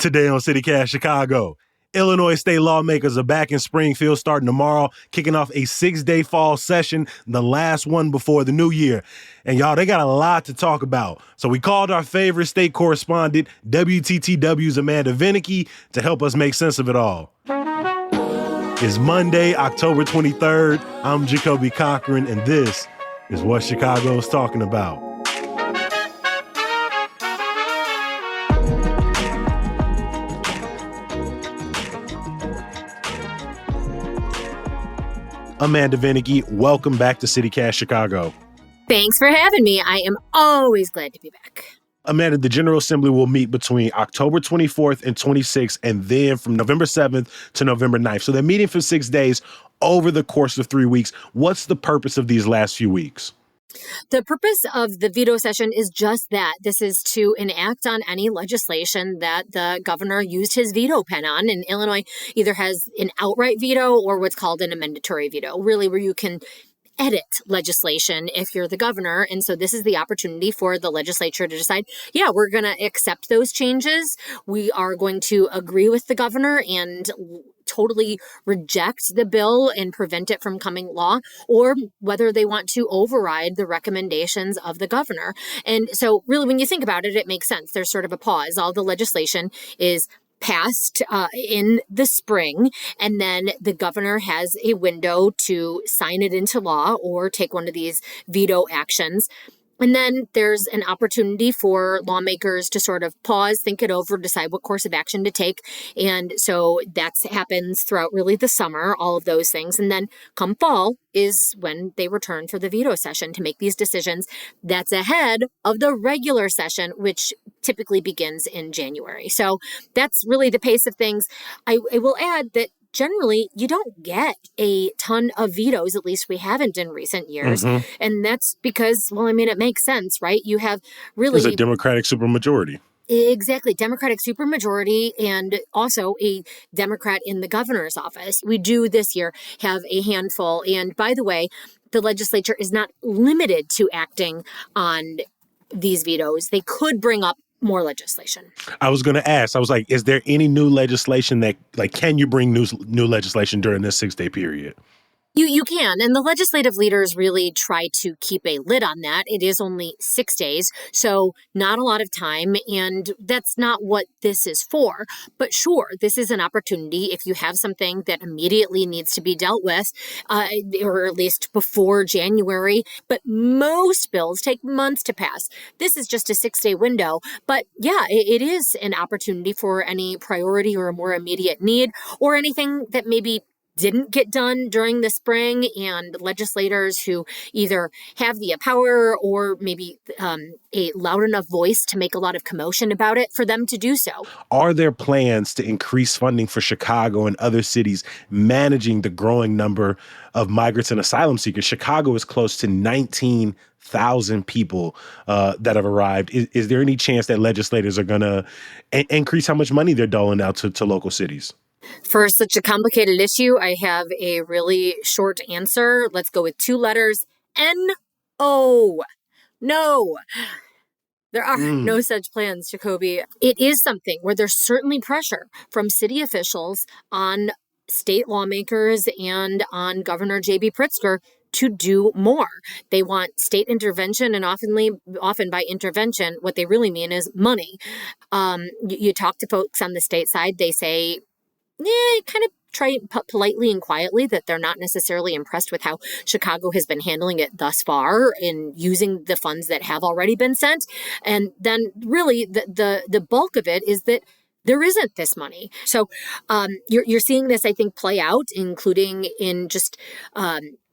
Today on CityCast Chicago, Illinois state lawmakers are back in Springfield starting tomorrow, kicking off a 6-day fall session, the last one before the new year. And y'all, they got a lot to talk about. So we called our favorite state correspondent, WTTW's Amanda Vinicky, to help us make sense of it all. It's Monday, October 23rd. I'm Jacoby Cochran, and this is what Chicago's talking about. Amanda Vinicky, welcome back to CityCast Chicago. Thanks for having me. I am always glad to be back. Amanda, the General Assembly will meet between October 24th and 26th, and then from November 7th to November 9th. So they're meeting for 6 days over the course of 3 weeks. What's the purpose of these last few weeks? The purpose of the veto session is just that. This is to enact on any legislation that the governor used his veto pen on. And Illinois either has an outright veto or what's called an amendatory veto, really where you can edit legislation if you're the governor. And so this is the opportunity for the legislature to decide, yeah, we're going to accept those changes. We are going to agree with the governor and totally reject the bill and prevent it from coming law, or whether they want to override the recommendations of the governor. And so really, when you think about it, it makes sense. There's sort of a pause. All the legislation is passed in the spring, and then the governor has a window to sign it into law or take one of these veto actions. And then there's an opportunity for lawmakers to sort of pause, think it over, decide what course of action to take. And so that happens throughout really the summer, all of those things. And then come fall is when they return for the veto session to make these decisions. That's ahead of the regular session, which typically begins in January. So that's really the pace of things. I will add that generally, you don't get a ton of vetoes, at least we haven't in recent years. Mm-hmm. And that's because, well, I mean, it makes sense, right? You have really... There's a Democratic supermajority. Exactly. Democratic supermajority and also a Democrat in the governor's office. We do this year have a handful. And by the way, the legislature is not limited to acting on these vetoes. They could bring up more legislation. I was going to ask, I was like, is there any new legislation that, like, can you bring new legislation during this 6-day period? You can, and the legislative leaders really try to keep a lid on that. It is only 6 days, so not a lot of time, and that's not what this is for. But sure, this is an opportunity if you have something that immediately needs to be dealt with, or at least before January. But most bills take months to pass. This is just a 6-day window. But yeah, it is an opportunity for any priority or a more immediate need, or anything that maybe didn't get done during the spring, and legislators who either have the power or maybe a loud enough voice to make a lot of commotion about it for them to do so. Are there plans to increase funding for Chicago and other cities managing the growing number of migrants and asylum seekers? Chicago is close to 19,000 people that have arrived. Is there any chance that legislators are going to increase how much money they're doling out to local cities? For such a complicated issue, I have a really short answer. Let's go with 2 letters. N-O. No. There are no such plans, Jacoby. It is something where there's certainly pressure from city officials on state lawmakers and on Governor J.B. Pritzker to do more. They want state intervention, and often by intervention, what they really mean is money. You talk to folks on the state side, they say, kind of try politely and quietly that they're not necessarily impressed with how Chicago has been handling it thus far in using the funds that have already been sent. And then really the bulk of it is that there isn't this money. So you're seeing this, I think, play out, including in just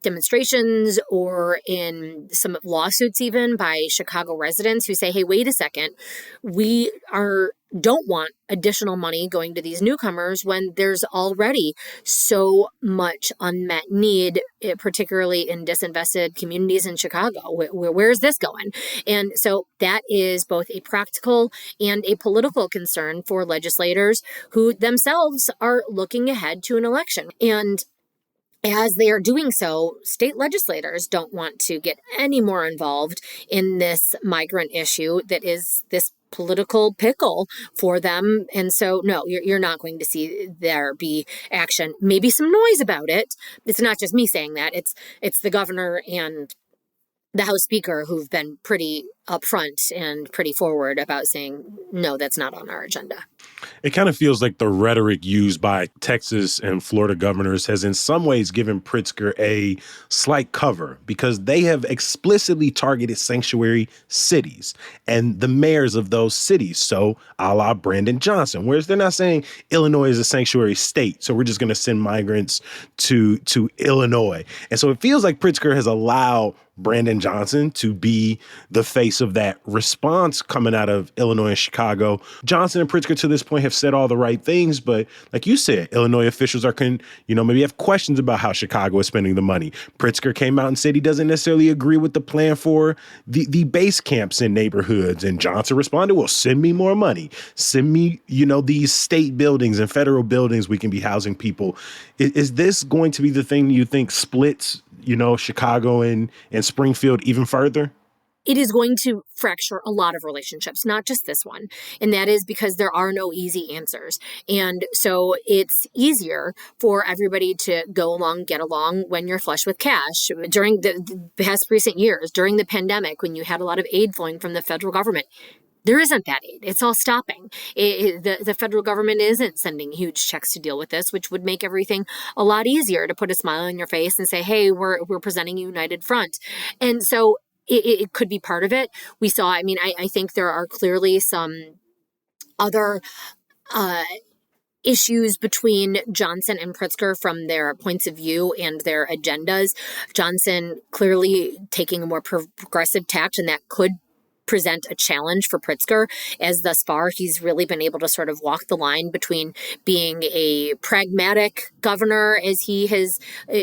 demonstrations or in some lawsuits even by Chicago residents who say, hey, wait a second, we don't want additional money going to these newcomers when there's already so much unmet need, particularly in disinvested communities in Chicago. Where is this going? And so that is both a practical and a political concern for legislators who themselves are looking ahead to an election. And as they are doing so, state legislators don't want to get any more involved in this migrant issue that is this political pickle for them. And so, no, you're not going to see there be action. Maybe some noise about it. It's not just me saying that. It's the governor and the House Speaker who've been pretty upfront and pretty forward about saying, no, that's not on our agenda. It kind of feels like the rhetoric used by Texas and Florida governors has in some ways given Pritzker a slight cover because they have explicitly targeted sanctuary cities and the mayors of those cities. So a la Brandon Johnson, whereas they're not saying Illinois is a sanctuary state. So we're just going to send migrants to Illinois. And so it feels like Pritzker has allowed Brandon Johnson to be the face of that response coming out of Illinois and Chicago. Johnson and Pritzker to this point have said all the right things, but like you said, Illinois officials maybe have questions about how Chicago is spending the money. Pritzker came out and said he doesn't necessarily agree with the plan for the base camps in neighborhoods. And Johnson responded, well, send me more money. Send me, these state buildings and federal buildings we can be housing people. Is this going to be the thing you think splits Chicago and Springfield even further? It is going to fracture a lot of relationships, not just this one. And that is because there are no easy answers. And so it's easier for everybody to go along, get along when you're flush with cash. During the past recent years, during the pandemic, when you had a lot of aid flowing from the federal government, there isn't that aid. It's all stopping. The federal government isn't sending huge checks to deal with this, which would make everything a lot easier to put a smile on your face and say, hey, we're presenting a united front. And so it could be part of it. We saw, I think there are clearly some other issues between Johnson and Pritzker from their points of view and their agendas. Johnson clearly taking a more progressive tact, and that could present a challenge for Pritzker, as thus far he's really been able to sort of walk the line between being a pragmatic governor, as he has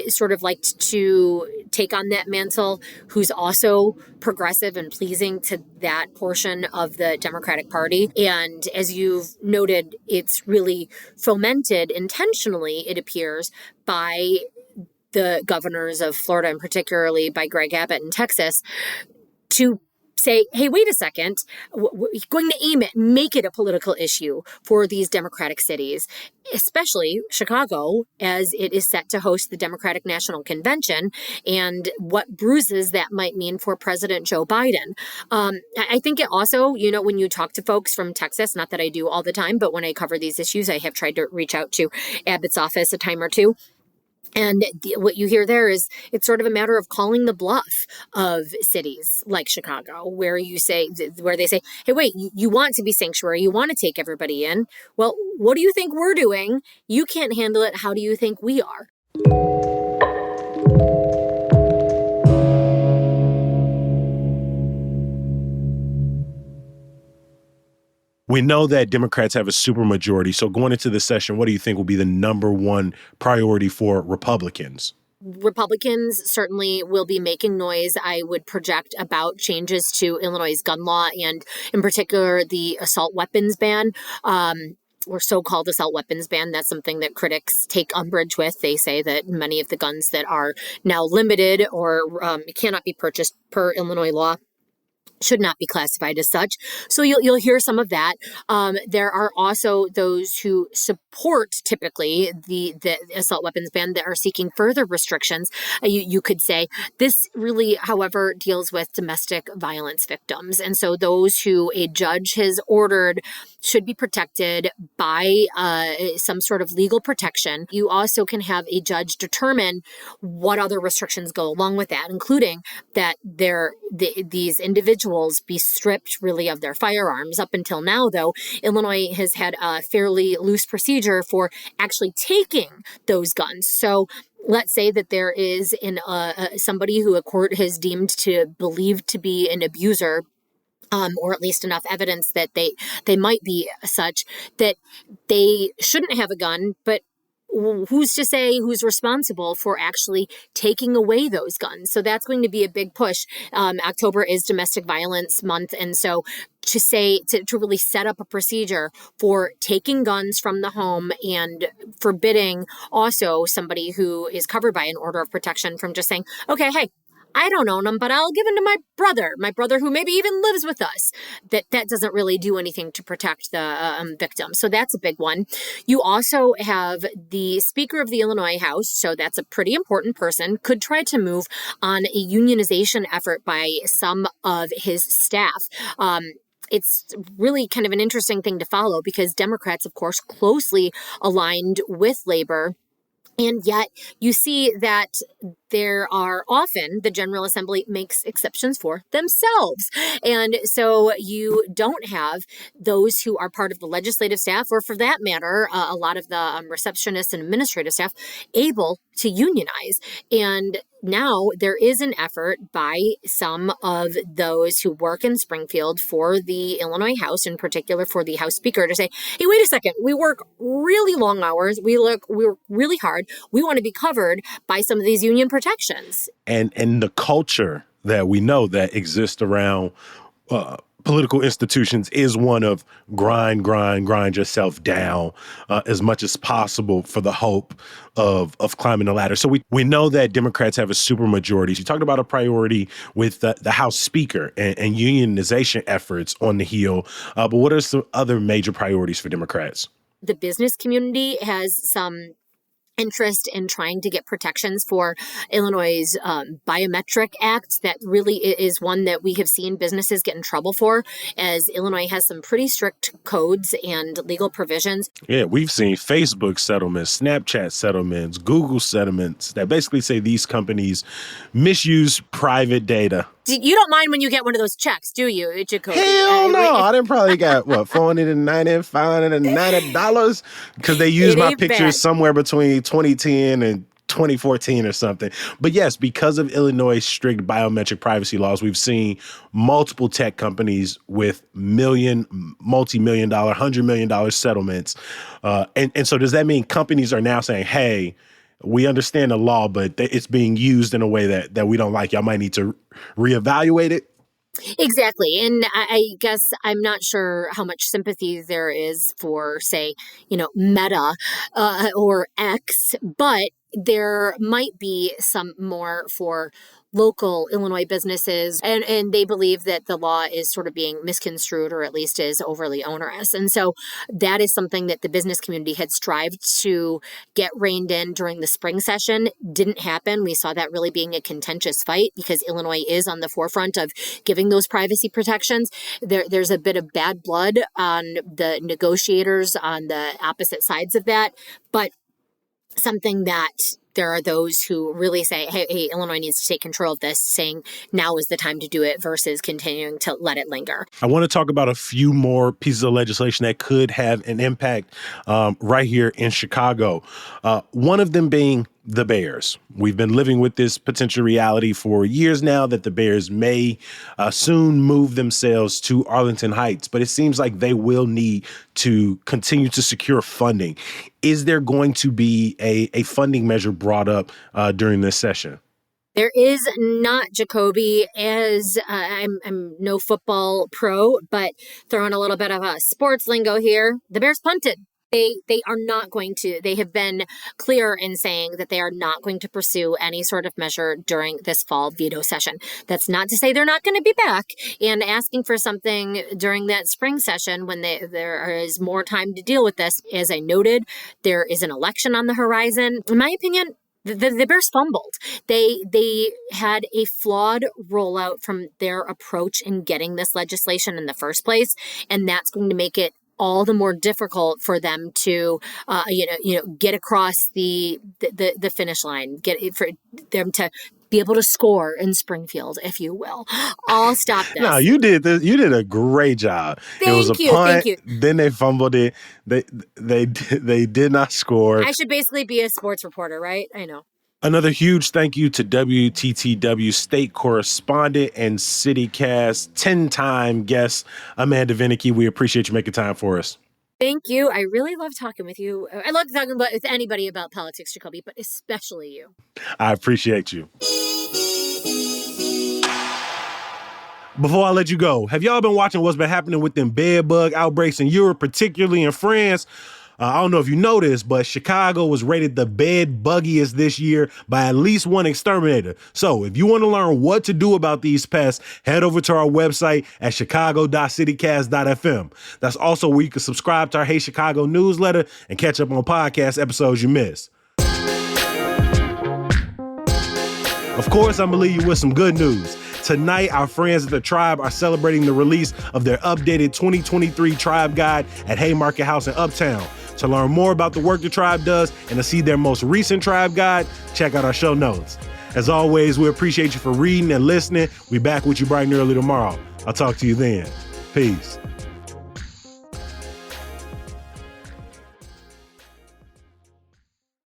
sort of liked to take on that mantle, who's also progressive and pleasing to that portion of the Democratic Party. And as you've noted, it's really fomented intentionally, it appears, by the governors of Florida, and particularly by Greg Abbott in Texas, to say, hey, wait a second, we're going to aim it, make it a political issue for these Democratic cities, especially Chicago, as it is set to host the Democratic National Convention, and what bruises that might mean for President Joe Biden. I think it also, when you talk to folks from Texas, not that I do all the time, but when I cover these issues, I have tried to reach out to Abbott's office a time or two. And what you hear there is it's sort of a matter of calling the bluff of cities like Chicago, where they say, hey, wait, you want to be sanctuary, you want to take everybody in. Well, what do you think we're doing? You can't handle it. How do you think we are? We know that Democrats have a supermajority. So going into this session, what do you think will be the number one priority for Republicans? Republicans certainly will be making noise, I would project, about changes to Illinois' gun law, and in particular the assault weapons ban. Or so-called assault weapons ban. That's something that critics take umbrage with. They say that many of the guns that are now limited or cannot be purchased per Illinois law should not be classified as such. So you'll hear some of that. There are also those who support typically the assault weapons ban that are seeking further restrictions. You could say this really, however, deals with domestic violence victims. And so those who a judge has ordered should be protected by some sort of legal protection. You also can have a judge determine what other restrictions go along with that, including that these individuals be stripped really of their firearms. Up until now, though, Illinois has had a fairly loose procedure for actually taking those guns. So let's say that there is somebody who a court has deemed to believe to be an abuser, or at least enough evidence that they might be such, that they shouldn't have a gun, but who's to say who's responsible for actually taking away those guns? So that's going to be a big push. October is Domestic Violence Month. And so to really set up a procedure for taking guns from the home and forbidding also somebody who is covered by an order of protection from just saying, okay, hey, I don't own them, but I'll give them to my brother who maybe even lives with us. That doesn't really do anything to protect the victim. So that's a big one. You also have the Speaker of the Illinois House, so that's a pretty important person, could try to move on a unionization effort by some of his staff. It's really kind of an interesting thing to follow because Democrats, of course, closely aligned with labor. And yet you see that there are often the General Assembly makes exceptions for themselves. And so you don't have those who are part of the legislative staff, or for that matter, a lot of the receptionists and administrative staff able to unionize. And now there is an effort by some of those who work in Springfield for the Illinois House, in particular for the House Speaker, to say, hey, wait a second, we work really long hours. We work really hard. We want to be covered by some of these union protections. And the culture that we know that exists around political institutions is one of grind yourself down as much as possible for the hope of climbing the ladder. So we know that Democrats have a supermajority. You talked about a priority with the House Speaker and unionization efforts on the heel. But what are some other major priorities for Democrats? The business community has some interest in trying to get protections for Illinois' Biometric Act. That really is one that we have seen businesses get in trouble for, as Illinois has some pretty strict codes and legal provisions. Yeah, we've seen Facebook settlements, Snapchat settlements, Google settlements that basically say these companies misuse private data. You don't mind when you get one of those checks, do you, Jacoby? Hell no. I done probably got, $490, $590 because they used my pictures bad. somewhere between 2010 and 2014 or something. But yes, because of Illinois' strict biometric privacy laws, we've seen multiple tech companies with multi-million dollar, $100 million settlements. And so does that mean companies are now saying, hey, we understand the law, but it's being used in a way that we don't like. Y'all might need to reevaluate it? Exactly. And I guess I'm not sure how much sympathy there is for, say, Meta or X, but there might be some more for local Illinois businesses, and they believe that the law is sort of being misconstrued, or at least is overly onerous. And so that is something that the business community had strived to get reined in during the spring session. Didn't happen. We saw that really being a contentious fight because Illinois is on the forefront of giving those privacy protections. There's a bit of bad blood on the negotiators on the opposite sides of that, but something that there are those who really say, hey, Illinois needs to take control of this, saying now is the time to do it versus continuing to let it linger. I want to talk about a few more pieces of legislation that could have an impact right here in Chicago. One of them being the Bears. We've been living with this potential reality for years now that the Bears may soon move themselves to Arlington Heights, but it seems like they will need to continue to secure funding. Is there going to be a funding measure brought up during this session? There is not, Jacoby, as I'm no football pro, but throwing a little bit of a sports lingo here. The Bears punted. They are not going to, they have been clear in saying that they are not going to pursue any sort of measure during this fall veto session. That's not to say they're not going to be back and asking for something during that spring session when there is more time to deal with this. As I noted, there is an election on the horizon. In my opinion, the Bears fumbled. They had a flawed rollout from their approach in getting this legislation in the first place, and that's going to make it all the more difficult for them to, get across the finish line, for them to be able to score in Springfield, if you will. I'll stop this. No, you did this. You did a great job. It was a punt. Thank you. Then they fumbled it. They did not score. I should basically be a sports reporter, right? I know. Another huge thank you to WTTW state correspondent and CityCast 10-time guest, Amanda Vinicky. We appreciate you making time for us. Thank you. I really love talking with you. I love talking with anybody about politics, Jacoby, but especially you. I appreciate you. Before I let you go, have y'all been watching what's been happening with them bed bug outbreaks in Europe, particularly in France? I don't know if you noticed, but Chicago was rated the bed buggiest this year by at least one exterminator. So if you want to learn what to do about these pests, head over to our website at chicago.citycast.fm. That's also where you can subscribe to our Hey Chicago newsletter and catch up on podcast episodes you missed. Of course, I'm going to leave you with some good news. Tonight, our friends at the Tribe are celebrating the release of their updated 2023 Tribe Guide at Haymarket House in Uptown. To learn more about the work the Tribe does and to see their most recent Tribe Guide, check out our show notes. As always, we appreciate you for reading and listening. We'll be back with you bright and early tomorrow. I'll talk to you then. Peace.